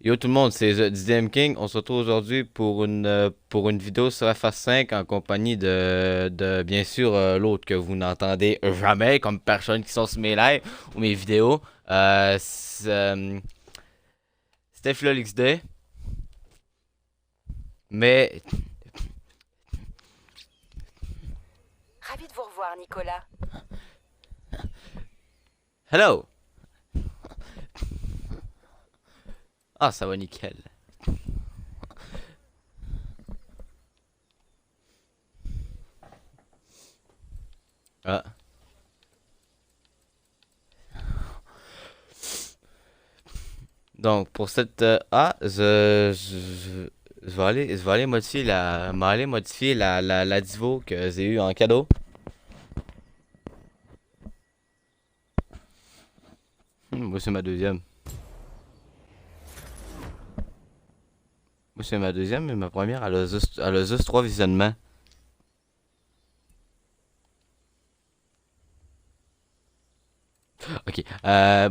Yo tout le monde, c'est The DDM King. On se retrouve aujourd'hui pour une vidéo sur FA5 en compagnie de bien sûr l'autre que vous n'entendez jamais comme personne qui sont sur mes lives ou mes vidéos. Steph Lolix Day. Mais Ravi de vous revoir, Nicolas. hello! Ah, ça va nickel. Ah. Donc pour cette je vais aller modifier la Divo que j'ai eu en cadeau. Moi c'est ma deuxième. Moi c'est ma deuxième, mais ma première elle a juste 3 visionnements. Ok.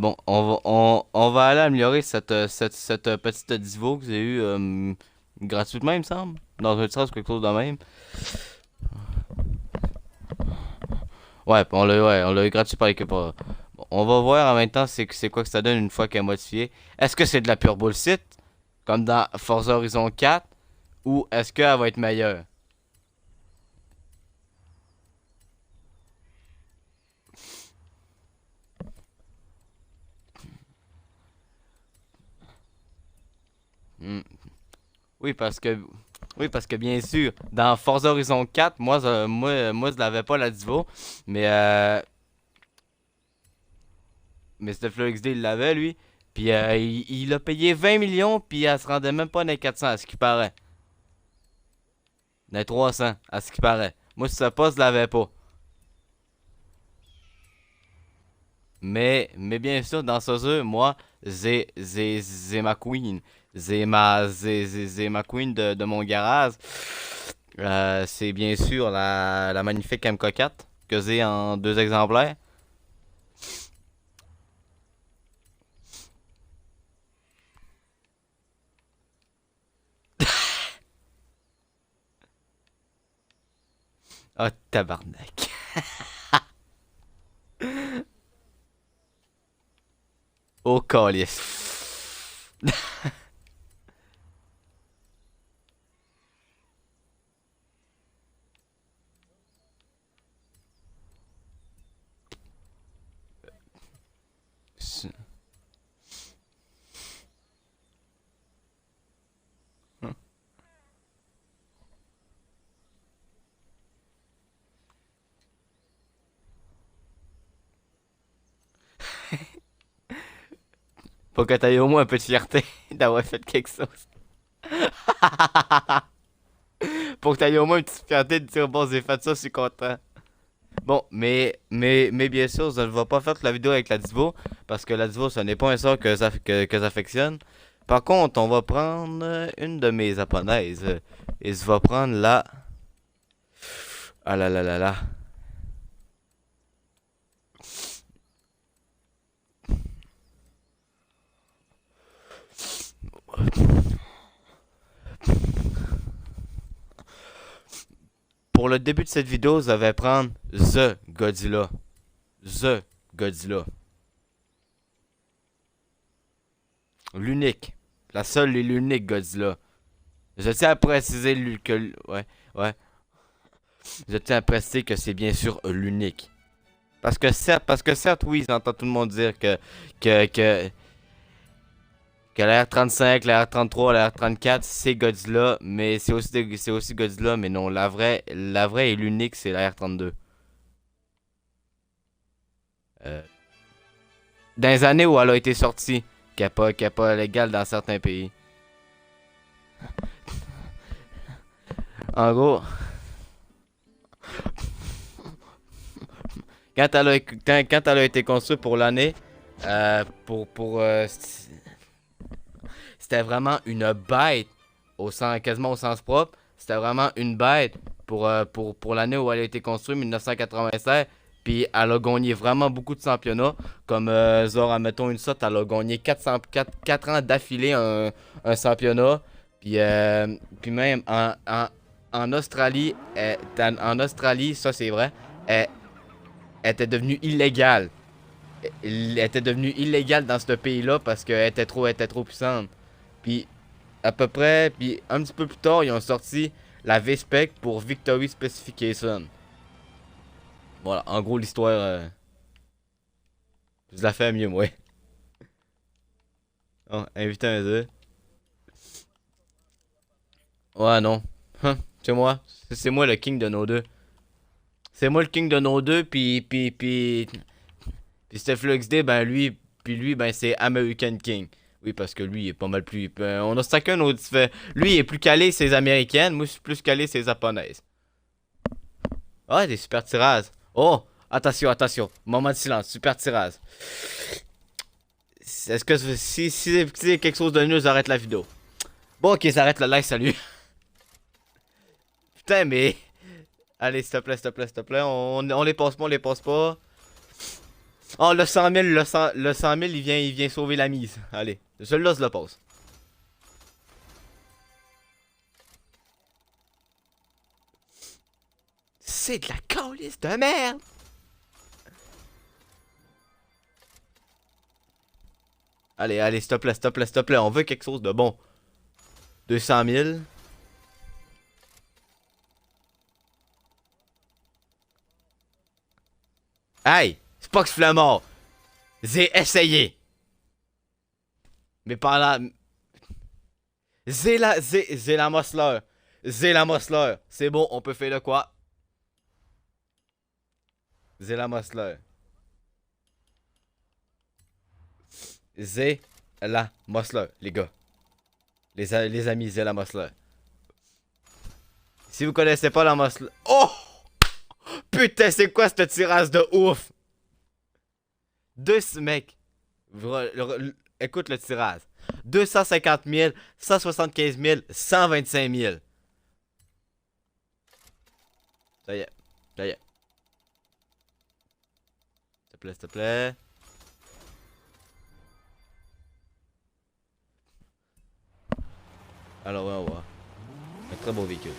Bon, on va aller améliorer cette petite Divo que j'ai eue gratuitement, il me semble. Dans un sens, quelque chose de même. Ouais, on l'a eu gratuit par l'équipe. Bon, on va voir en même temps c'est quoi que ça donne une fois qu'elle est modifiée. Est-ce que c'est de la pure bullshit, comme dans Forza Horizon 4, ou est-ce qu'elle va être meilleure? Hmm. Oui, parce que oui, parce que bien sûr, dans Forza Horizon 4, moi je l'avais pas la Divo, mais mais Steph XD il l'avait lui, puis il a payé 20 millions, puis elle se rendait même pas dans les 400 à ce qui paraît. Dans les 300 à ce qui paraît. Moi si ça pas, je l'avais pas. Mais bien sûr, dans ce jeu, moi, j'ai ma queen. J'ai ma queen de mon garage. C'est bien sûr la magnifique MK4 que j'ai en 2 exemplaires. Ah, tabarnak. Oh, calice. Faut que t'aies au moins un peu de fierté d'avoir fait quelque chose. Pour que t'aies au moins une petite fierté de dire bon, j'ai fait ça, je suis content. Bon, mais bien sûr, je ne vais pas faire la vidéo avec la Divo, parce que la Divo, ce n'est pas un sort que j'affectionne. Par contre, on va prendre une de mes japonaises, et je vais prendre la... Ah là là là là. Pour le début de cette vidéo, je vais prendre The Godzilla. The Godzilla. L'unique. La seule et l'unique Godzilla. Je tiens à préciser ouais, ouais. Je tiens à préciser que c'est bien sûr l'unique. Parce que certes, oui, j'entends tout le monde dire que, que, que la R35, la R33, la R34, c'est Godzilla, mais c'est aussi Godzilla, mais non, la vraie et l'unique, c'est la R32. Euh, dans les années où elle a été sortie, qui est pas légale dans certains pays. En gros, quand elle a été construite pour l'année, c'était vraiment une bête, quasiment au sens propre. C'était vraiment une bête pour l'année où elle a été construite, 1996. Puis elle a gagné vraiment beaucoup de championnats. Comme Zora, mettons une sorte, elle a gagné 4 ans d'affilée un championnat. Puis même en Australie, en Australie, ça c'est vrai, elle était devenue illégale. Elle était devenue illégale dans ce pays-là parce qu'elle était trop puissante. Puis à peu près, puis un petit peu plus tard, ils ont sorti la V-Spec pour Victory Specification. Voilà, en gros l'histoire, je la fais mieux, moi. Oh, inviter un deux. Ouais, non. C'est moi. C'est moi le king de nos deux. C'est moi le king de nos deux, puis Steph XD, ben lui, ben c'est American King. Oui, parce que lui, il est pas mal plus. On a chacun notre. Lui, il est plus calé, c'est les américaines. Moi, je suis plus calé, c'est les japonaises. Ah, des super tirages. Oh, attention, attention. Moment de silence, super tirage. Est-ce que si c'est quelque chose de mieux, j'arrête la vidéo. Bon, ok, j'arrête le live, salut. Putain, mais. Allez, s'il te plaît, s'il te plaît, s'il te plaît. On les passe pas, on les passe pas. Oh, le 100 000, le 100 000, il vient sauver la mise. Allez, celui-là, je le passe. C'est de la calice de merde. Allez, allez, s'il te plaît, s'il te plaît, s'il te plaît. On veut quelque chose de bon. 200 000. Hey, c'est pas que je mort. J'ai essayé. Mais par là. J'ai la Mosler. J'ai la Mosler. C'est bon, on peut faire le quoi? J'ai la Mosler. J'ai la Mosler, les gars. Les amis, j'ai la Mosler. Si vous connaissez pas la Mosler. Oh! Putain, c'est quoi ce tirage de ouf? Deux mecs. Écoute le tirage. 250 000, 175 000, 125 000. Ça y est. Ça y est. S'il te plaît, s'il te plaît. Alors, ouais, on va. Un très beau véhicule.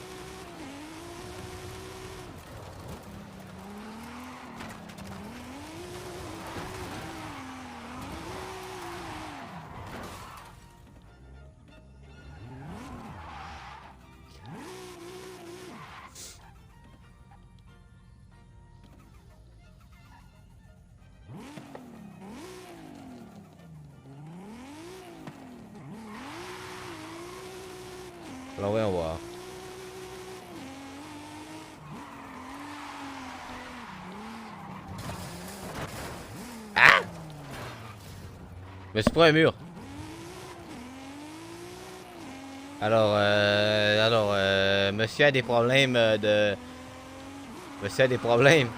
Alors, ouais, on va. Ah! Mais c'est pas un mur. Monsieur a des problèmes de. Monsieur a des problèmes.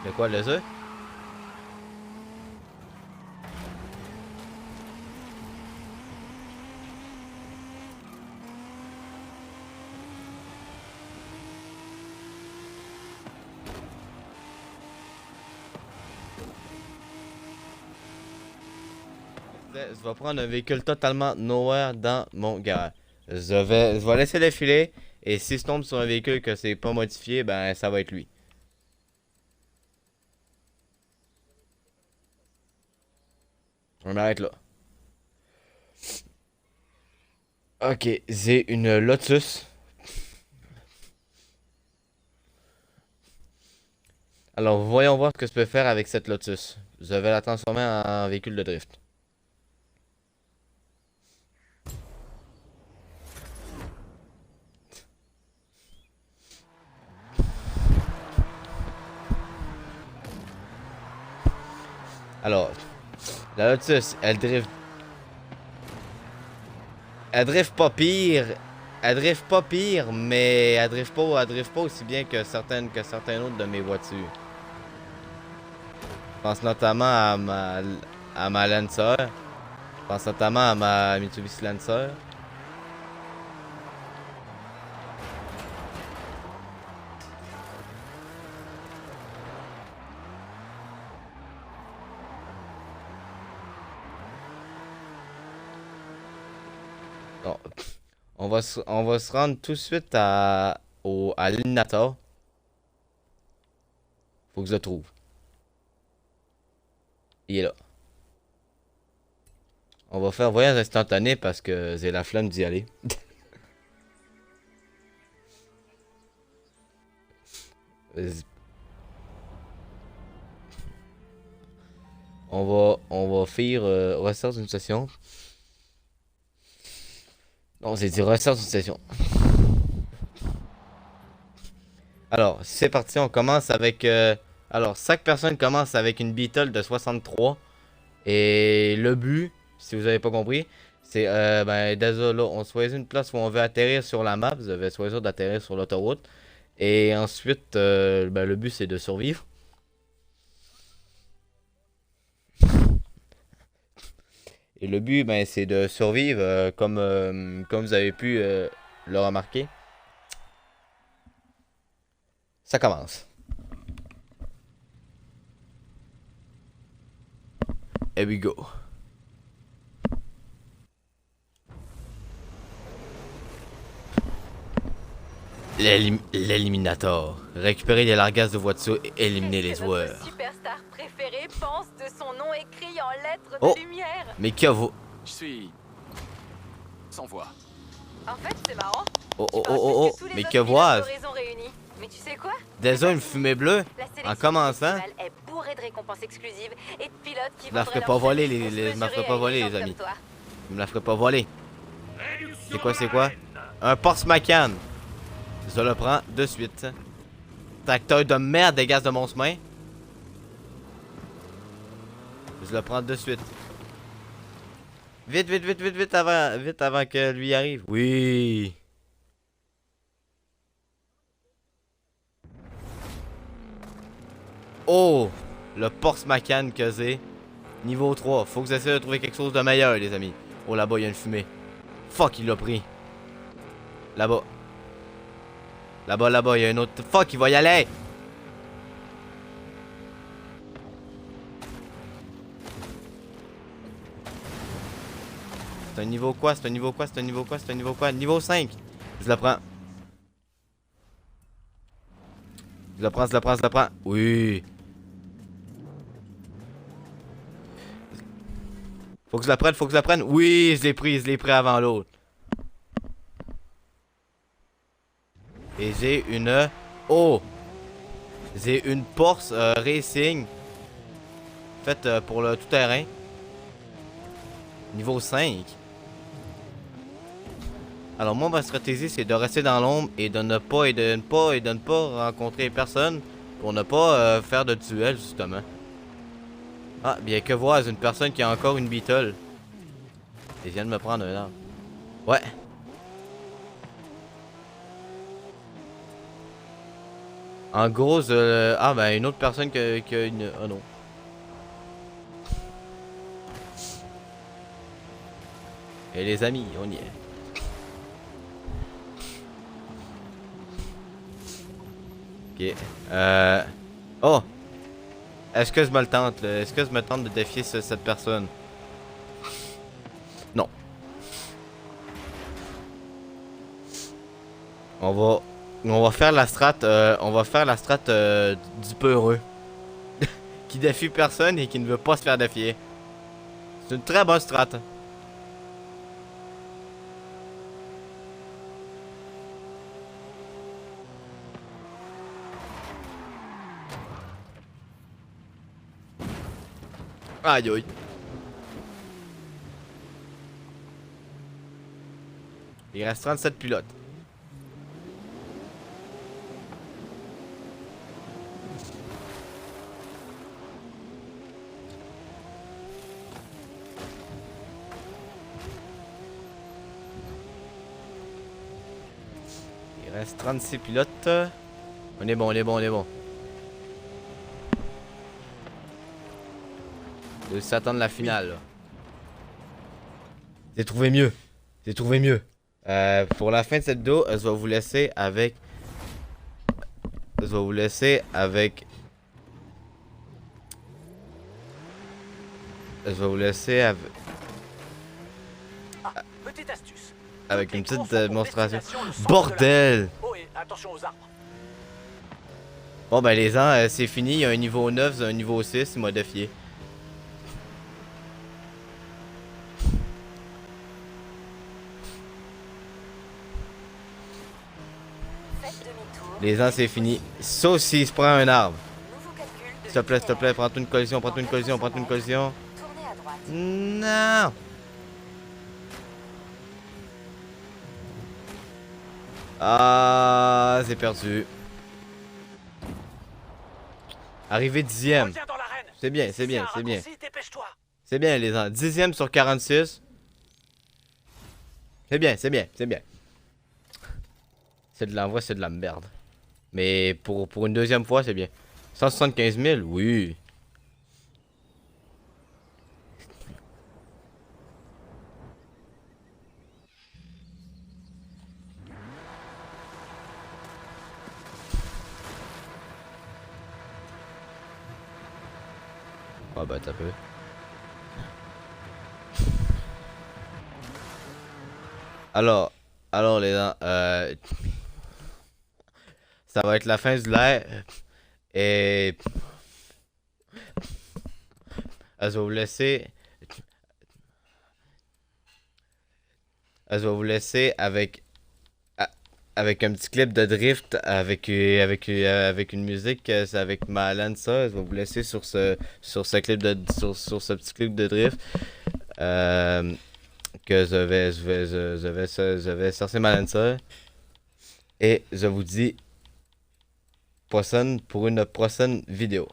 De quoi, le œuf? Je vais prendre un véhicule totalement nowhere dans mon garage. Je vais laisser défiler. Et si je tombe sur un véhicule que c'est pas modifié, ben ça va être lui. On m'arrête là. Ok, j'ai une Lotus. Alors voyons voir ce que je peux faire avec cette Lotus. Je vais la transformer en véhicule de drift. Alors, la Lotus, elle drift. Elle drift pas pire. Elle drift pas pire, mais elle drift pas aussi bien que certaines autres de mes voitures. Je pense notamment à ma Lancer. Je pense notamment à ma Mitsubishi Lancer. Bon, on va se rendre tout de suite à l'éliminateur. Faut que je le trouve. Il est là. On va faire voyage instantané parce que j'ai la flemme d'y aller. On va faire restart d'une session. Non, j'ai dit restart d'une session. Alors, c'est parti, on commence avec... alors, chaque personne commence avec une Beetle de 63. Et le but, si vous avez pas compris, c'est, ben, désolé, là, on choisit une place où on veut atterrir sur la map. Vous avez choisi d'atterrir sur l'autoroute. Et ensuite, ben, le but, c'est de survivre. Et le but, ben, c'est de survivre, comme vous avez pu le remarquer. Ça commence. Here we go. L'éliminator. Récupérer les largasses de voitures et éliminer les joueurs. Notre superstar préféré pense de son nom écrit en lettres Oh. de lumière. Mais que vaut... Je suis sans voix. En fait, c'est marrant. Oh, Tu oh, parles oh, plus oh, que tous les mais autres que pilotes vois-je? d'Horizon réunis. Mais tu sais quoi? Déjà une fumée bleue? La sélection En commençant? du festival est bourrée de récompenses exclusives et de pilotes qui Je la ferai vendraient pas leur voler, service pour se je me la ferai mesurer pas à une voler, légende les amis. comme toi. Je me la ferai pas voler. C'est quoi? Un Porsche Macan. Je le prends de suite. Tracteur de merde, dégage de mon chemin. Je le prends de suite. Vite avant que lui arrive. Oui. Oh, le Porsche Macan que j'ai. Niveau 3. Faut que j'essaie de trouver quelque chose de meilleur, les amis. Oh, là-bas, il y a une fumée. Fuck, il l'a pris. Là-bas. Là-bas, il y a un autre. Fuck, il va y aller. C'est un niveau quoi? Niveau 5. Je le prends. Je le prends. Oui. Faut que je la prenne. Oui, je l'ai pris avant l'autre. Et j'ai une... Oh! J'ai une Porsche Racing. Faite pour le tout-terrain. Niveau 5. Alors moi, ma stratégie, c'est de rester dans l'ombre et de ne pas rencontrer personne pour ne pas faire de duel, justement. Ah, bien que voir, une personne qui a encore une Beetle. Et vient de me prendre un arbre. Ouais. En gros, ah ben une autre personne qui a une... Oh non. Et les amis, on y est. Ok. Oh! Est-ce que je me le tente, là? Est-ce que je me tente de défier cette personne? Non. On va faire la strat, du peureux. Qui défie personne et qui ne veut pas se faire défier. C'est une très bonne strat. Aïe aïe. Il reste 37 pilotes. Il reste 36 pilotes. On est bon. De s'attendre la finale. Là. J'ai trouvé mieux. Pour la fin de cette vidéo, je vais vous laisser avec... Ah, petite astuce. avec Toutes une les petite courses ont pour démonstration. destination le centre de la Bordel! arène. Oh, et attention aux arbres. Bon ben les ans, c'est fini, il y a un niveau 9, un niveau 6 modifié. Faites demi-tour. Les ans, c'est fini. Sauf s'il se prend un arbre. Nouveau calcul de S'il te plaît, l'itinéraire. prends-toi une collision, prends-toi une collision, prends-toi une collision. Tournez à droite. Non! Ah, c'est perdu. Arrivé 10e. Reviens dans l'arène. C'est bien, c'est Si bien, un c'est bien. raccourci, dépêche-toi. C'est bien, les gens. 10e sur 46. C'est bien, c'est bien, c'est bien. C'est de l'envoi, c'est de la merde. Mais pour une deuxième fois, c'est bien. 175 000, oui. Ah bah t'as peu. Alors les gens, ça va être la fin du live et je vais vous laisser. Je vais vous laisser avec un petit clip de drift avec une musique, c'est avec Malan ça. Je vais vous laisser sur ce clip sur ce petit clip de drift. Que je vais chercher Malan ça. Et je vous dis prochaine pour une prochaine vidéo.